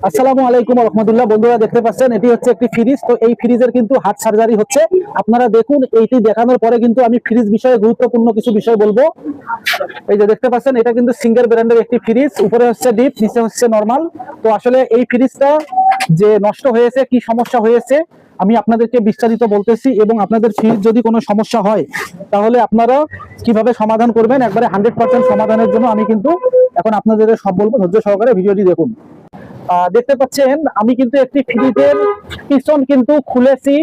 আসসালামু আলাইকুম রহমতুল্লাহ। বন্ধুরা দেখতে পাচ্ছেন এটি হচ্ছে একটি ফ্রিজ। তো এই ফ্রিজের কিন্তু হাত সার্জারি হচ্ছে। আপনারা দেখুন, এইটি দেখানোর পরে কিন্তু আমি ফ্রিজ বিষয়ে গুরুত্বপূর্ণ কিছু বিষয় বলবো। এই যে দেখতে পাচ্ছেন, এটা কিন্তু সিঙ্গেল ব্র্যান্ডের একটি ফ্রিজ। উপরে হচ্ছে ডিপ, নিচে হচ্ছে নরমাল। তো আসলে এই ফ্রিজটা যে নষ্ট হয়েছে, কি সমস্যা হয়েছে আমি আপনাদেরকে বিস্তারিত বলতেছি, এবং আপনাদের ফ্রিজ যদি কোনো সমস্যা হয় তাহলে আপনারা কিভাবে সমাধান করবেন, একবারে 100% সমাধানের জন্য আমি কিন্তু এখন আপনাদের সব বলবো। ধৈর্য সহকারে ভিডিওটি দেখুন। দেখতে পাচ্ছেন আমি কিন্তু একটি ফ্রিজের পিছন কিন্তু খুলেছি,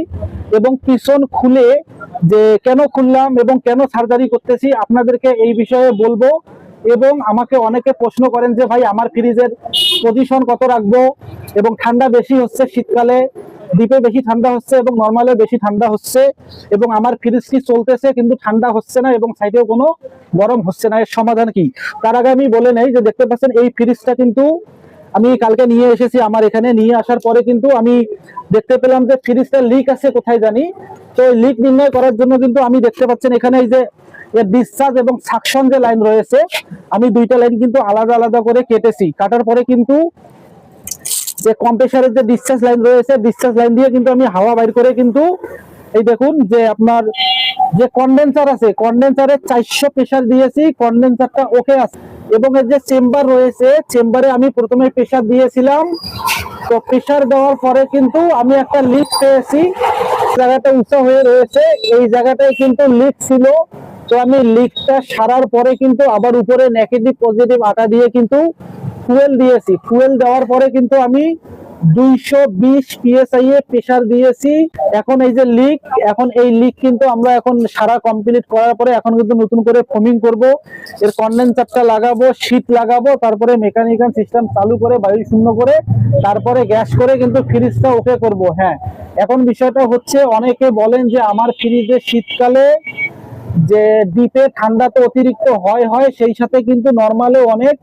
এবং পিছন খুলে যে কেন খুললাম এবং কেন সার্জারি করতেছি আপনাদেরকে এই বিষয়ে বলবো। এবং আমাকে অনেকে প্রশ্ন করেন যে ভাই, আমার ফ্রিজের পজিশন কত রাখবো, এবং ঠান্ডা বেশি হচ্ছে শীতকালে, ডিপে বেশি ঠান্ডা হচ্ছে এবং নর্মালে বেশি ঠান্ডা হচ্ছে, এবং আমার ফ্রিজটি চলতেছে কিন্তু ঠান্ডা হচ্ছে না এবং সাইডেও কোনো গরম হচ্ছে না, এর সমাধান কি? তার আগে আমি বলে নেই যে দেখতে পাচ্ছেন এই ফ্রিজটা কিন্তু আমি কালকে নিয়ে এসেছি। আমার এখানে নিয়ে আসার পরে কিন্তু আমি দেখতে পেলাম যে ফ্রিজটা লিক আছে কোথায় জানি। তো লিক নির্ণয় করার জন্য কিন্তু আমি দেখতে পাচ্ছেন এখানে এই যে ডিসচার্জ এবং সাকশন যে লাইন রয়েছে, আমি দুইটা লাইন কিন্তু আলাদা আলাদা করে কেটেছি। কাটার পরে কিন্তু যে কম্প্রেসারের যে ডিসচার্জ লাইন রয়েছে, ডিসচার্জ লাইন দিয়ে কিন্তু আমি হাওয়া বাইর করে কিন্তু এই দেখুন যে আপনার যে কন্ডেন্সার আছে, কন্ডেন্সারে 400 প্রেসার দিয়েছি, কন্ডেন্সারটা ওকে আছে। এবং এর যে চেম্বার রয়েছে, চেম্বারে আমি প্রথমে প্রেসার দিয়েছিলাম। তো প্রেসার দেওয়ার পরে কিন্তু আমি একটা লিক পেয়েছি, জায়গাটা উঁচু হয়ে রয়েছে, এই জায়গাটায় কিন্তু লিক ছিল। তো আমি লিকটা সারার পরে কিন্তু আবার উপরে নেগেটিভ পজিটিভ আটা দিয়ে কিন্তু ফুয়েল দিয়েছি। ফুয়েল দেওয়ার পরে কিন্তু আমি 220 PSI এ প্রেসার দিয়েছি। এখন এই যে লিক, এখন এই লিক কিন্তু আমরা এখন সারা কমপ্লিট করার পরে এখন কিন্তু নতুন করে ফোমিং করব, এর কন্ডেন্সারটা লাগাবো, শীট লাগাবো, তারপরে মেকানিক্যাল সিস্টেম চালু করে বায়ু শূন্য করে তারপরে গ্যাস করে কিন্তু ফ্রিজটা ওকে করব। হ্যাঁ, এখন বিষয়টা হচ্ছে অনেকে বলেন যে আমার ফ্রিজে শীতকালে যে ডিপে ঠান্ডা তো অতিরিক্ত হয় সেই সাথে কিন্তু নরমালে অনেক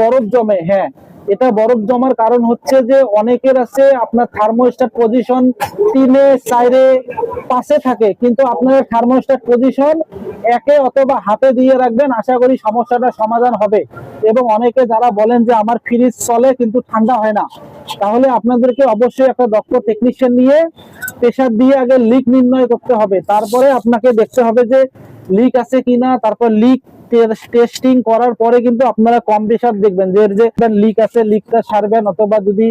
বরফ জমে। হ্যাঁ, এটা বরফ জমার কারণ হচ্ছে যে অনেকের আছে আপনার থার্মোস্ট্যাট পজিশন 3-এ 4-এ 5-এ থাকে, কিন্তু আপনার থার্মোস্ট্যাট পজিশন 1-এ অথবা হাতে দিয়ে রাখবেন, আশা করি সমস্যাটা সমাধান হবে। এবং অনেকে যারা বলেন যে আমার ফ্রিজ চলে কিন্তু ঠান্ডা হয় না, তাহলে আপনাদেরকে অবশ্যই একটা দক্ষ টেকনিশিয়ান নিয়ে প্রেসার দিয়ে আগে লিক নির্ণয় করতে হবে। তারপরে আপনাকে দেখতে হবে যে লিক আছে কিনা, তারপর লিক টেস্টিং করার পরে কিন্তু আপনারা কম প্রেসার দেখবেন যে লিক আছে, লিকটা সারবেন, অথবা যদি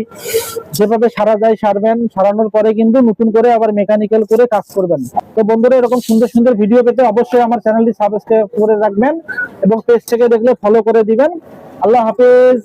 যেভাবে সারা যায় সারবেন। সারানোর পরে কিন্তু নতুন করে আবার মেকানিক্যাল করে কাজ করবেন। তো বন্ধুরা, এরকম সুন্দর সুন্দর ভিডিও পেতে অবশ্যই আমার চ্যানেলটি সাবস্ক্রাইব করে রাখবেন এবং পেজ থেকে দেখলে ফলো করে দিবেন। আল্লাহ হাফেজ।